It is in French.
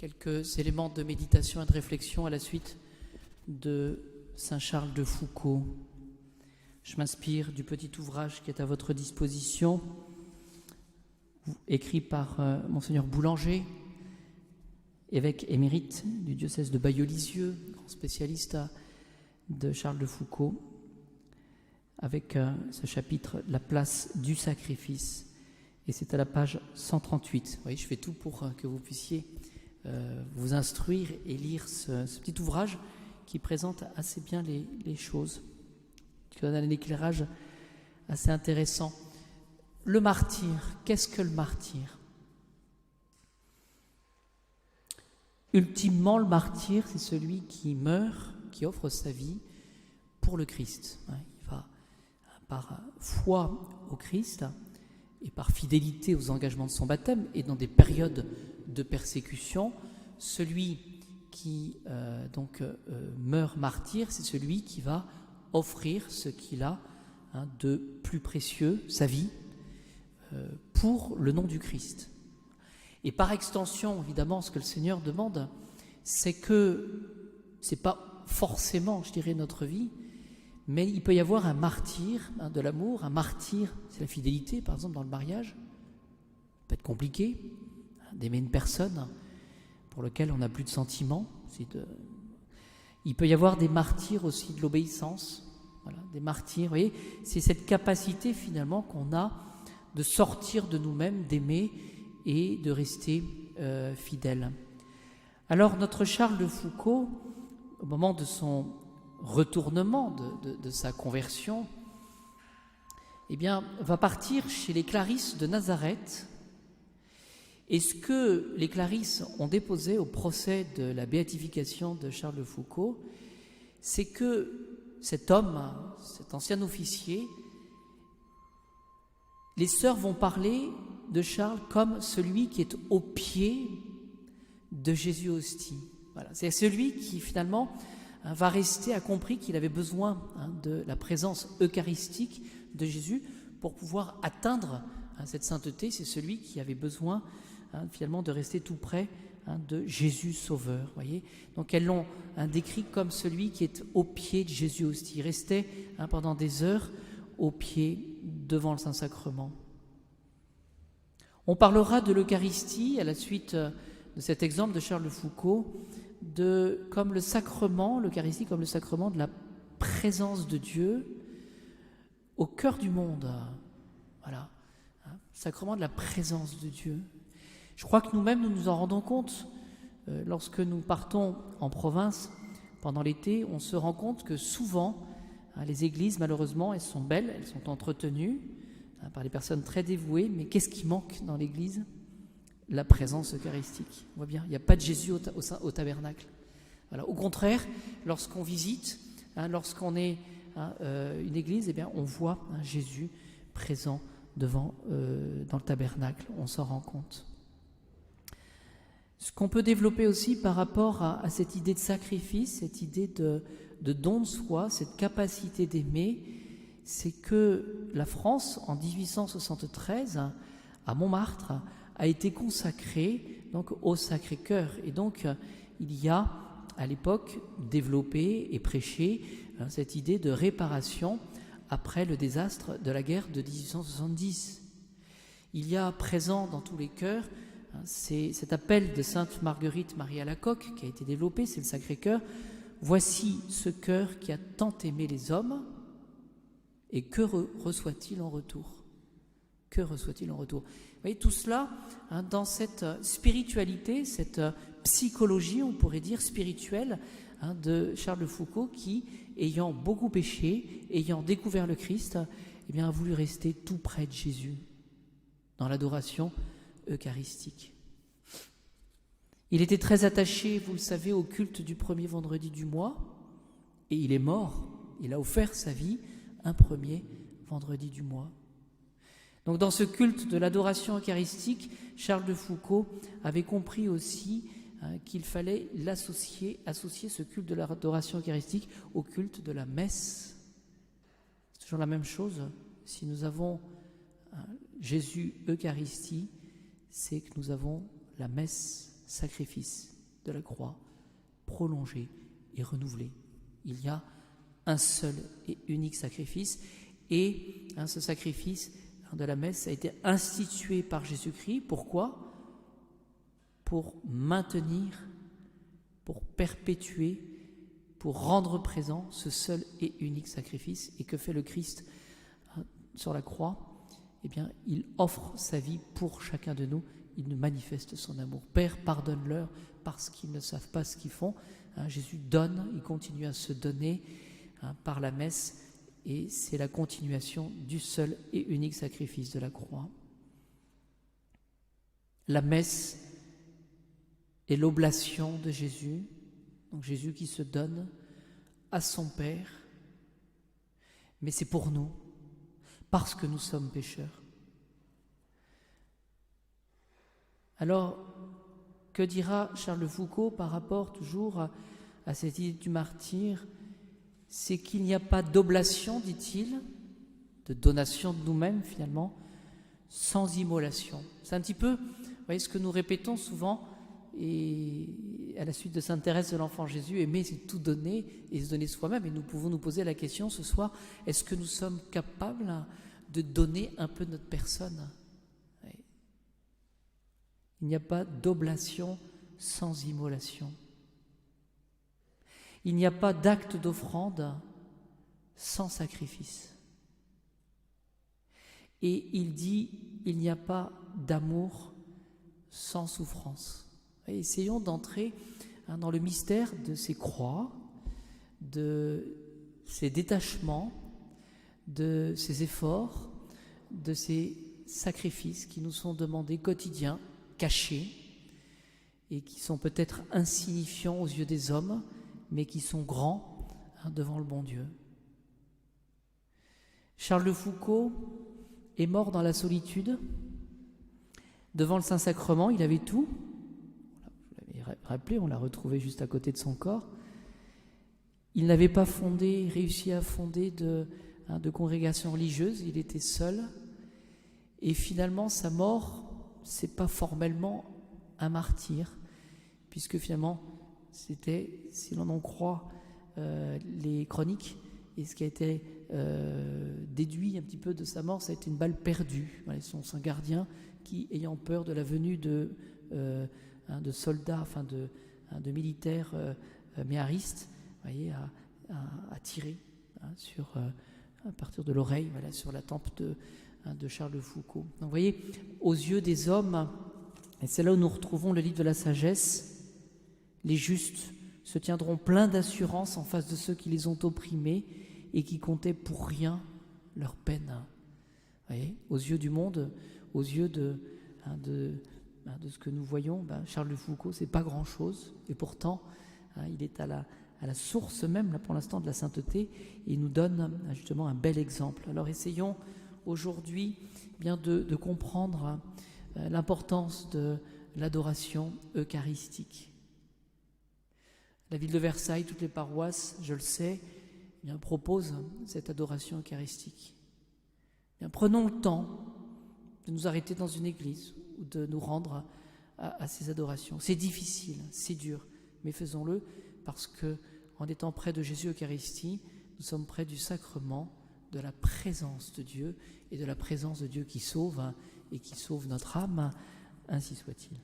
quelques éléments de méditation et de réflexion à la suite de Saint Charles de Foucauld. Je m'inspire du petit ouvrage qui est à votre disposition, écrit par Monseigneur Boulanger, évêque émérite du diocèse de Bayeux-Lisieux, grand spécialiste de Charles de Foucauld, avec ce chapitre « La place du sacrifice ». Et c'est à la page 138. Vous voyez, je fais tout pour que vous puissiez vous instruire et lire ce petit ouvrage qui présente assez bien les choses, qui donne un éclairage assez intéressant. Le martyr, qu'est-ce que le martyr ? Ultimement, le martyr, c'est celui qui meurt, qui offre sa vie pour le Christ. Il va par foi au Christ et par fidélité aux engagements de son baptême, et dans des périodes de persécution, celui qui meurt martyr, c'est celui qui va offrir ce qu'il a de plus précieux, sa vie, pour le nom du Christ. Et par extension, évidemment, ce que le Seigneur demande, c'est que c'est pas forcément, je dirais, notre vie, mais il peut y avoir un martyr de l'amour. Un martyr, c'est la fidélité, par exemple, dans le mariage. Ça peut être compliqué d'aimer une personne pour laquelle on n'a plus de sentiments. Il peut y avoir des martyrs aussi de l'obéissance. Voilà, des martyrs, vous voyez, c'est cette capacité finalement qu'on a de sortir de nous-mêmes, d'aimer et de rester fidèle. Alors notre Charles de Foucauld, au moment de son retournement, de sa conversion, eh bien, va partir chez les Clarisses de Nazareth. Et ce que les Clarisses ont déposé au procès de la béatification de Charles de Foucauld, c'est que cet homme, cet ancien officier, les sœurs vont parler de Charles comme celui qui est au pied de Jésus hostie. Voilà. C'est celui qui finalement va rester, a compris qu'il avait besoin de la présence eucharistique de Jésus pour pouvoir atteindre cette sainteté. C'est celui qui avait besoin finalement de rester tout près de Jésus Sauveur. Voyez, donc elles l'ont décrit comme celui qui est au pied de Jésus hostie. Il restait pendant des heures au pied devant le Saint-Sacrement. On parlera de l'Eucharistie à la suite de cet exemple de Charles de Foucauld, comme le sacrement, l'Eucharistie comme le sacrement de la présence de Dieu au cœur du monde. Voilà, sacrement de la présence de Dieu. Je crois que nous-mêmes, nous nous en rendons compte. Lorsque nous partons en province pendant l'été, on se rend compte que souvent, les églises, malheureusement, elles sont belles, elles sont entretenues par des personnes très dévouées, mais qu'est-ce qui manque dans l'église ? La présence eucharistique. On voit bien, il n'y a pas de Jésus au tabernacle. Voilà. Au contraire, lorsqu'on visite, lorsqu'on est une église, eh bien, on voit Jésus présent dans le tabernacle, on s'en rend compte. Ce qu'on peut développer aussi par rapport à cette idée de sacrifice, cette idée de don de soi, cette capacité d'aimer, c'est que la France, en 1873, à Montmartre, a été consacrée donc, au Sacré-Cœur. Et donc, il y a, à l'époque, développé et prêché cette idée de réparation après le désastre de la guerre de 1870. Il y a présent dans tous les cœurs cet appel de Sainte Marguerite Marie Alacoque qui a été développé, c'est le Sacré-Cœur. Voici ce cœur qui a tant aimé les hommes, et que reçoit-il en retour ? Que reçoit-il en retour ? Vous voyez, tout cela, dans cette spiritualité, cette psychologie, on pourrait dire spirituelle, de Charles de Foucauld, qui, ayant beaucoup péché, ayant découvert le Christ, eh bien, a voulu rester tout près de Jésus, dans l'adoration eucharistique. Il était très attaché, vous le savez, au culte du premier vendredi du mois, et il est mort, il a offert sa vie un premier vendredi du mois. Donc dans ce culte de l'adoration eucharistique, Charles de Foucauld avait compris aussi qu'il fallait associer ce culte de l'adoration eucharistique au culte de la messe. C'est toujours la même chose. Si nous avons Jésus Eucharistie, c'est que nous avons la messe sacrifice de la croix, prolongé et renouvelé. Il y a un seul et unique sacrifice, et ce sacrifice de la messe a été institué par Jésus-Christ. Pourquoi ? Pour maintenir, pour perpétuer, pour rendre présent ce seul et unique sacrifice. Et que fait le Christ sur la croix ? Eh bien, il offre sa vie pour chacun de nous, il nous manifeste son amour. Père, pardonne-leur parce qu'ils ne savent pas ce qu'ils font. Jésus donne, il continue à se donner par la messe, et c'est la continuation du seul et unique sacrifice de la croix. La messe est l'oblation de Jésus, donc Jésus qui se donne à son Père, mais c'est pour nous, parce que nous sommes pécheurs. Alors, que dira Charles de Foucault par rapport toujours à cette idée du martyr ? C'est qu'il n'y a pas d'oblation, dit-il, de donation de nous-mêmes finalement, sans immolation. C'est un petit peu, vous voyez, ce que nous répétons souvent, et à la suite de Sainte Thérèse de l'Enfant Jésus, aimer c'est tout donner et se donner soi-même. Et nous pouvons nous poser la question ce soir, est-ce que nous sommes capables de donner un peu de notre personne ? Il n'y a pas d'oblation sans immolation. Il n'y a pas d'acte d'offrande sans sacrifice. Et il dit, il n'y a pas d'amour sans souffrance. Et essayons d'entrer dans le mystère de ces croix, de ces détachements, de ces efforts, de ces sacrifices qui nous sont demandés quotidiens, cachés, et qui sont peut-être insignifiants aux yeux des hommes, mais qui sont grands devant le bon Dieu. Charles de Foucault est mort dans la solitude, devant le Saint-Sacrement, il avait tout. Vous l'avez rappelé, on l'a retrouvé juste à côté de son corps. Il n'avait pas réussi à fonder de congrégation religieuse, il était seul. Et finalement, sa mort, c'est pas formellement un martyr, puisque finalement, c'était, si l'on en croit les chroniques, et ce qui a été déduit un petit peu de sa mort, ça a été une balle perdue. Voilà, son gardien qui, ayant peur de la venue de soldats, enfin de militaires méharistes, voyez, a tiré à partir de l'oreille, voilà, sur la tempe de Charles de Foucault. Donc vous voyez, aux yeux des hommes, et c'est là où nous retrouvons le livre de la sagesse, les justes se tiendront pleins d'assurance en face de ceux qui les ont opprimés et qui comptaient pour rien leur peine. Vous voyez, aux yeux du monde, aux yeux de ce que nous voyons, Charles de Foucault, c'est pas grand-chose, et pourtant, il est à la source même, là, pour l'instant, de la sainteté, et il nous donne justement un bel exemple. Alors essayons aujourd'hui bien de comprendre l'importance de l'adoration eucharistique. La ville de Versailles, toutes les paroisses, je le sais, proposent cette adoration eucharistique. Prenons le temps de nous arrêter dans une église ou de nous rendre à ces adorations. C'est difficile, c'est dur, mais faisons-le parce que, en étant près de Jésus Eucharistie, nous sommes près du sacrement, de la présence de Dieu et de la présence de Dieu qui sauve et qui sauve notre âme, ainsi soit-il.